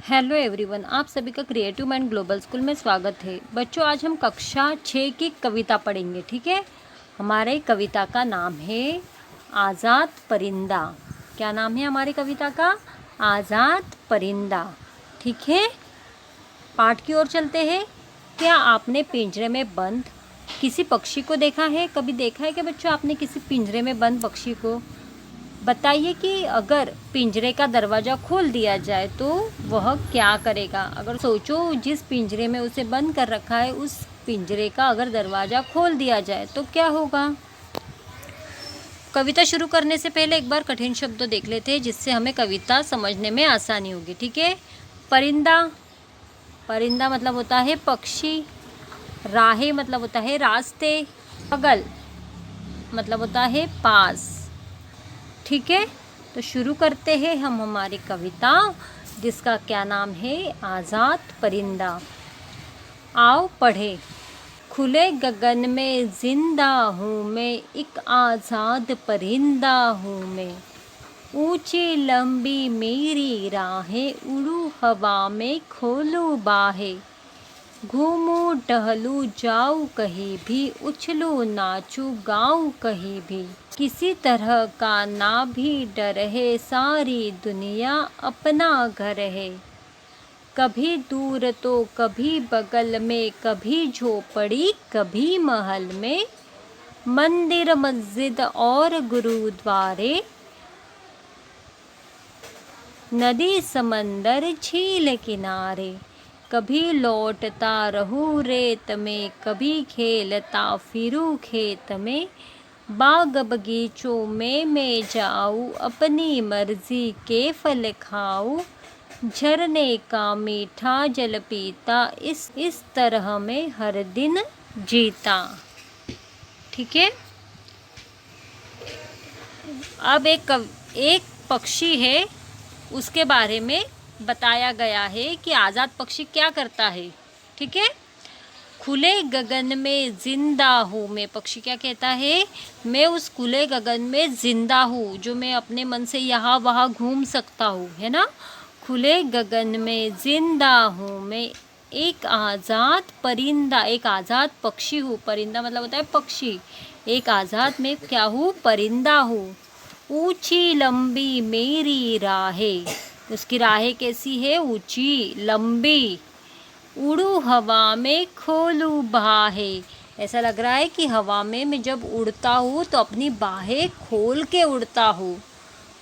Hello everyone, आप सभी का क्रिएटिव माइंड ग्लोबल स्कूल में स्वागत है। बच्चों, आज हम कक्षा 6 की कविता पढ़ेंगे। ठीक है। हमारे कविता का नाम है आज़ाद परिंदा। क्या नाम है हमारी कविता का? आज़ाद परिंदा। ठीक है, पाठ की ओर चलते हैं। क्या आपने पिंजरे में बंद किसी पक्षी को देखा है? कभी देखा है क्या बच्चों आपने किसी पिंजरे में बंद पक्षी को? बताइए कि अगर पिंजरे का दरवाज़ा खोल दिया जाए तो वह क्या करेगा। अगर सोचो, जिस पिंजरे में उसे बंद कर रखा है उस पिंजरे का अगर दरवाज़ा खोल दिया जाए तो क्या होगा। कविता शुरू करने से पहले एक बार कठिन शब्द देख लेते हैं, जिससे हमें कविता समझने में आसानी होगी। ठीक है। परिंदा, परिंदा मतलब होता है पक्षी। राहे मतलब होता है रास्ते। बगल मतलब होता है पास। ठीक है, तो शुरू करते हैं हम हमारी कविता, जिसका क्या नाम है? आज़ाद परिंदा। आओ पढ़े। खुले गगन में जिंदा हूँ मैं, एक आज़ाद परिंदा हूँ मैं। ऊंची लंबी मेरी राहें, उड़ूं हवा में खोलूं बाहें। घूमूं टहलूं जाऊं कहीं भी, उछलूं नाचूं गाऊं कहीं भी। किसी तरह का ना भी डर है, सारी दुनिया अपना घर है। कभी दूर तो कभी बगल में, कभी झोपड़ी कभी महल में। मंदिर मस्जिद और गुरुद्वारे, नदी समंदर झील किनारे। कभी लौटता रहूं रेत में, कभी खेलता फिरूं खेत में। बाग बगीचों में मैं जाऊं, अपनी मर्जी के फल खाऊं। झरने का मीठा जल पीता, इस तरह मैं हर दिन जीता। ठीक है। अब एक पक्षी है, उसके बारे में बताया गया है कि आज़ाद पक्षी क्या करता है। ठीक है। खुले गगन में जिंदा हूँ मैं। पक्षी क्या कहता है? मैं उस खुले गगन में जिंदा हूँ, जो मैं अपने मन से यहाँ वहाँ घूम सकता हूँ, है ना। खुले गगन में जिंदा हूँ मैं, एक आज़ाद परिंदा, एक आज़ाद पक्षी हूँ। परिंदा मतलब होता है पक्षी। एक आज़ाद में क्या हूँ? परिंदा हूँ। ऊंची लंबी मेरी राहें, उसकी राहें कैसी है? ऊंची लंबी। उड़ू हवा में खोलू बाहें, ऐसा लग रहा है कि हवा में मैं जब उड़ता हूँ तो अपनी बाहें खोल के उड़ता हूँ।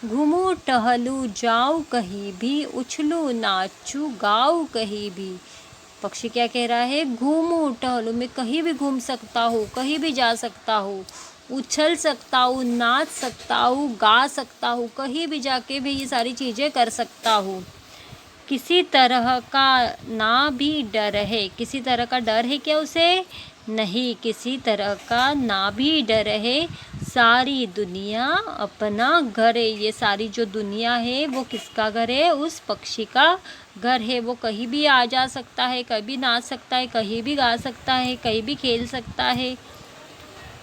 घूमू टहलू जाऊँ कहीं भी, उछलू नाचू गाऊँ कहीं भी। पक्षी क्या कह रहा है? घूमू टहलू, मैं कहीं भी घूम सकता हूँ, कहीं भी जा सकता हूँ। उछल सकता हूँ, नाच सकता हूँ, गा सकता हूँ, कहीं भी जाके भी ये सारी चीज़ें कर सकता हूँ। किसी तरह का ना भी डर है। किसी तरह का डर है क्या उसे? नहीं, किसी तरह का ना भी डर है। सारी दुनिया अपना घर है। ये सारी जो दुनिया है वो किसका घर है? उस पक्षी का घर है। वो कहीं भी आ जा सकता है, कभी नाच सकता है, कहीं भी गा सकता है, कहीं भी खेल सकता है।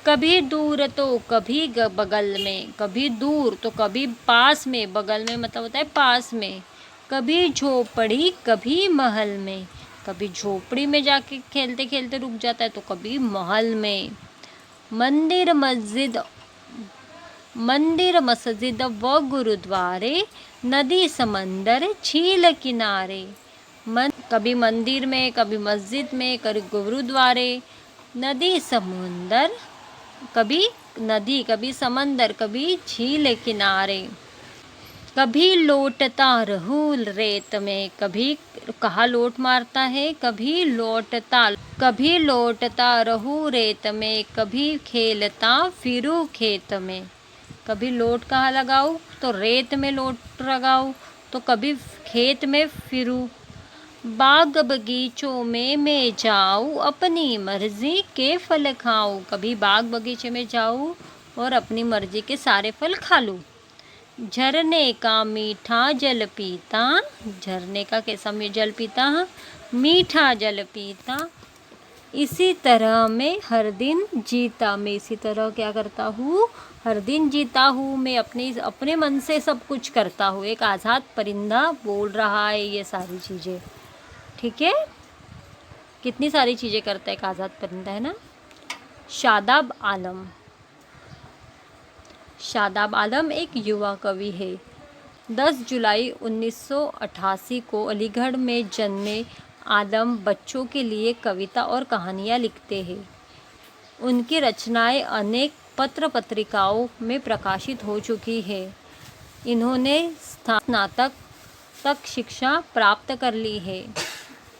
कभी दूर तो कभी बगल में, कभी दूर तो कभी पास में। बगल में मतलब होता है पास में। कभी झोपड़ी कभी महल में, कभी झोपड़ी में जाके खेलते खेलते रुक जाता है तो कभी महल में। मंदिर मस्जिद, मंदिर मस्जिद व गुरुद्वारे, नदी समंदर झील किनारे। कभी मंदिर में, कभी मस्जिद में, कभी गुरुद्वारे, नदी समुंदर, कभी नदी, कभी समंदर, कभी झील किनारे। कभी लौटता रहूं रेत में, कभी कहाँ लोट मारता है? कभी लौटता रहूं रेत में, कभी खेलता फिरूं खेत में। कभी लोट कहाँ लगाऊं? तो रेत में लोट लगाऊं, तो कभी खेत में फिरूं। बाग बगीचों में मैं जाऊं, अपनी मर्जी के फल खाऊं। कभी बाग बगीचे में जाऊं और अपनी मर्जी के सारे फल खा लूं। झरने का मीठा जल पीता, झरने का कैसा जल पीता? मीठा जल पीता। इसी तरह मैं हर दिन जीता, मैं इसी तरह क्या करता हूँ, हर दिन जीता हूँ, मैं अपने मन से सब कुछ करता हूँ। एक आज़ाद परिंदा बोल रहा है ये सारी चीज़ें, ठीक है। कितनी सारी चीज़ें करता है एक आज़ाद परिंदा, है ना। शादाब आलम, शादाब आलम एक युवा कवि है। 10 जुलाई 1988 को अलीगढ़ में जन्मे आलम बच्चों के लिए कविता और कहानियाँ लिखते हैं। उनकी रचनाएं अनेक पत्र पत्रिकाओं में प्रकाशित हो चुकी है। इन्होंने स्नातक तक शिक्षा प्राप्त कर ली है।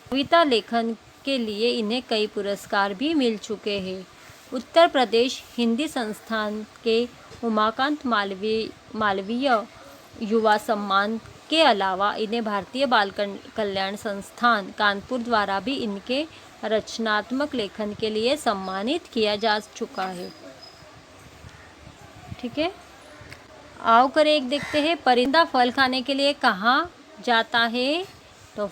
कविता लेखन के लिए इन्हें कई पुरस्कार भी मिल चुके हैं। उत्तर प्रदेश हिंदी संस्थान के उमाकांत मालवीय युवा सम्मान के अलावा इन्हें भारतीय बाल कल्याण संस्थान कानपुर द्वारा भी इनके रचनात्मक लेखन के लिए सम्मानित किया जा चुका है, ठीक है। आओ कर एक देखते हैं, परिंदा फल खाने के लिए कहाँ जाता है। तो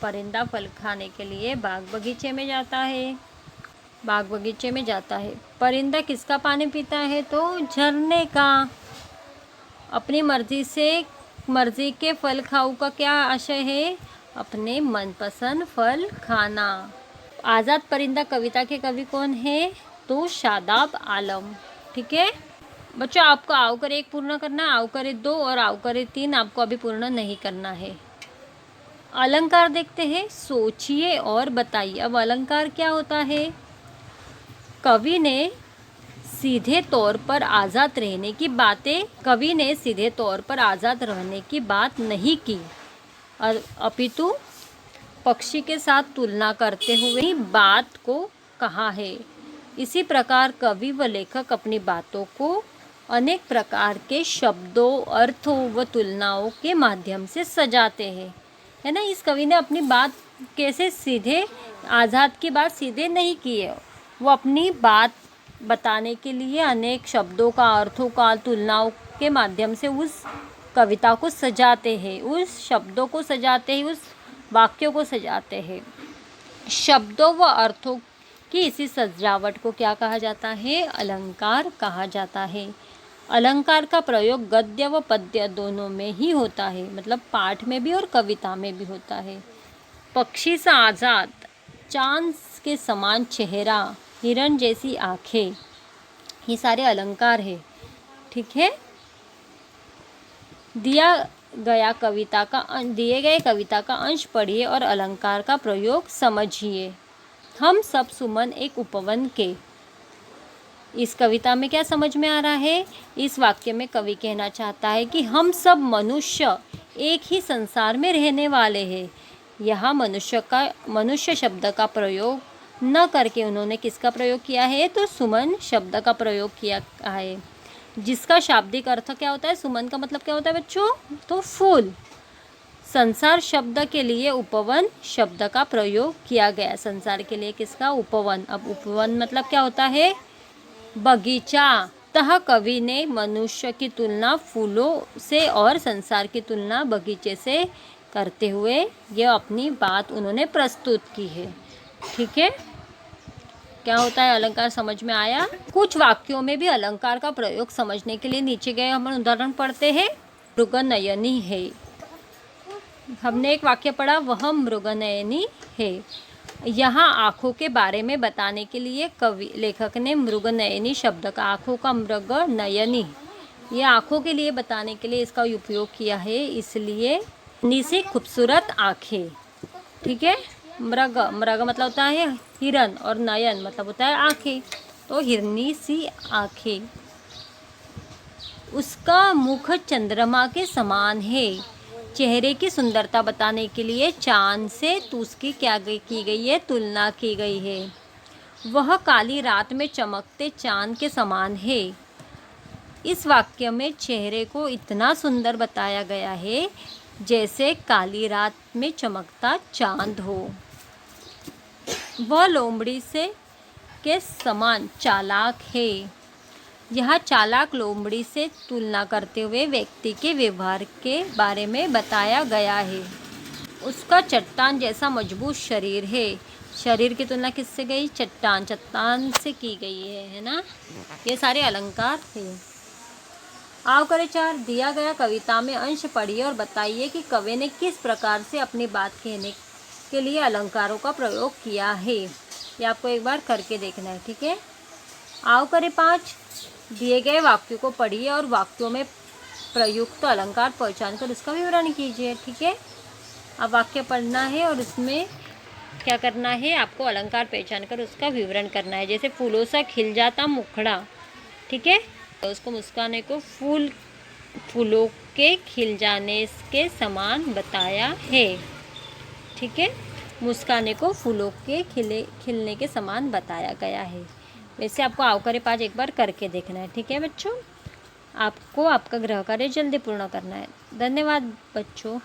परिंदा फल खाने के लिए बाग बगीचे में जाता है, बाग बगीचे में जाता है। परिंदा किसका पानी पीता है, तो झरने का। अपनी मर्जी के फल खाऊ का क्या आशय है, अपने मनपसंद फल खाना। आज़ाद परिंदा कविता के कवि कौन है, तो शादाब आलम, ठीक है। बच्चों आपको आओ करे 1 पूर्ण करना, आओ करे 2 और आओ करे 3 आपको अभी पूर्ण नहीं करना है। अलंकार देखते हैं, सोचिए और बताइए। अब अलंकार क्या होता है, कवि ने सीधे तौर पर आज़ाद रहने की बात नहीं की, अपितु पक्षी के साथ तुलना करते हुए ही बात को कहा है। इसी प्रकार कवि व लेखक अपनी बातों को अनेक प्रकार के शब्दों, अर्थों व तुलनाओं के माध्यम से सजाते हैं, है ना। इस कवि ने अपनी बात कैसे सीधे, आज़ाद की बात सीधे नहीं की है, वो अपनी बात बताने के लिए अनेक शब्दों का, अर्थों का, तुलनाओं के माध्यम से उस कविता को सजाते हैं, उस शब्दों को सजाते हैं, उस वाक्यों को सजाते हैं। शब्दों व अर्थों की इसी सजावट को क्या कहा जाता है, अलंकार कहा जाता है। अलंकार का प्रयोग गद्य व पद्य दोनों में ही होता है, मतलब पाठ में भी और कविता में भी होता है। पक्षी सा आज़ाद, चांद के समान चेहरा, हिरण जैसी आँखें, ये सारे अलंकार है, ठीक है। दिए गए कविता का अंश पढ़िए और अलंकार का प्रयोग समझिए। हम सब सुमन एक उपवन के, इस कविता में क्या समझ में आ रहा है, इस वाक्य में कवि कहना चाहता है कि हम सब मनुष्य एक ही संसार में रहने वाले हैं। यहाँ मनुष्य शब्द का प्रयोग न करके उन्होंने किसका प्रयोग किया है, तो सुमन शब्द का प्रयोग किया है, जिसका शाब्दिक अर्थ क्या होता है, सुमन का मतलब क्या होता है बच्चों, तो फूल। संसार शब्द के लिए उपवन शब्द का प्रयोग किया गया, संसार के लिए किसका, उपवन। अब उपवन मतलब क्या होता है, बगीचा। तह कवि ने मनुष्य की तुलना फूलों से और संसार की तुलना बगीचे से करते हुए ये अपनी बात उन्होंने प्रस्तुत की है, ठीक है। क्या होता है अलंकार, समझ में आया। कुछ वाक्यों में भी अलंकार का प्रयोग समझने के लिए नीचे गए हम उदाहरण पढ़ते हैं। मृगनयनी है, हमने एक वाक्य पढ़ा, वह मृगनयनी है। यहाँ आँखों के बारे में बताने के लिए लेखक ने मृगनयनी शब्द का, आँखों का मृगनयनी, ये आँखों के लिए बताने के लिए इसका उपयोग किया है, इसलिए सी खूबसूरत आँखें, ठीक है। मृग मतलब होता है हिरन और नयन मतलब होता है आँखें, तो हिरनी सी आँखें। उसका मुख चंद्रमा के समान है। चेहरे की सुंदरता बताने के लिए चांद से उसकी क्या की गई है, तुलना की गई है। वह काली रात में चमकते चांद के समान है। इस वाक्य में चेहरे को इतना सुंदर बताया गया है जैसे काली रात में चमकता चांद हो। वह लोमड़ी के समान चालाक है। यह चालाक लोमड़ी से तुलना करते हुए व्यक्ति के व्यवहार के बारे में बताया गया है। उसका चट्टान जैसा मजबूत शरीर है। शरीर की तुलना किससे गई? चट्टान, चट्टान से की गई है ना। ये सारे अलंकार थे। आओ करें 4, दिया गया कविता में अंश पढ़िए और बताइए कि कवि ने किस प्रकार से अपनी बात कहने के लिए अलंकारों का प्रयोग किया है। ये आपको एक बार करके देखना है, ठीक है। आओ करें 5, दिए गए वाक्यों को पढ़िए और वाक्यों में प्रयुक्त अलंकार पहचान कर उसका विवरण कीजिए, ठीक है। अब वाक्य पढ़ना है और उसमें क्या करना है, आपको अलंकार पहचान कर उसका विवरण करना है। जैसे फूलों सा खिल जाता मुखड़ा, ठीक है, तो उसको मुस्काने को फूलों के खिल जाने के समान बताया है, ठीक है। मुस्काने को फूलों के खिलने के समान बताया गया है। वैसे आपको आओ करे 5 एक बार करके देखना है, ठीक है बच्चों। आपको आपका गृह कार्य जल्दी पूर्ण करना है। धन्यवाद बच्चों।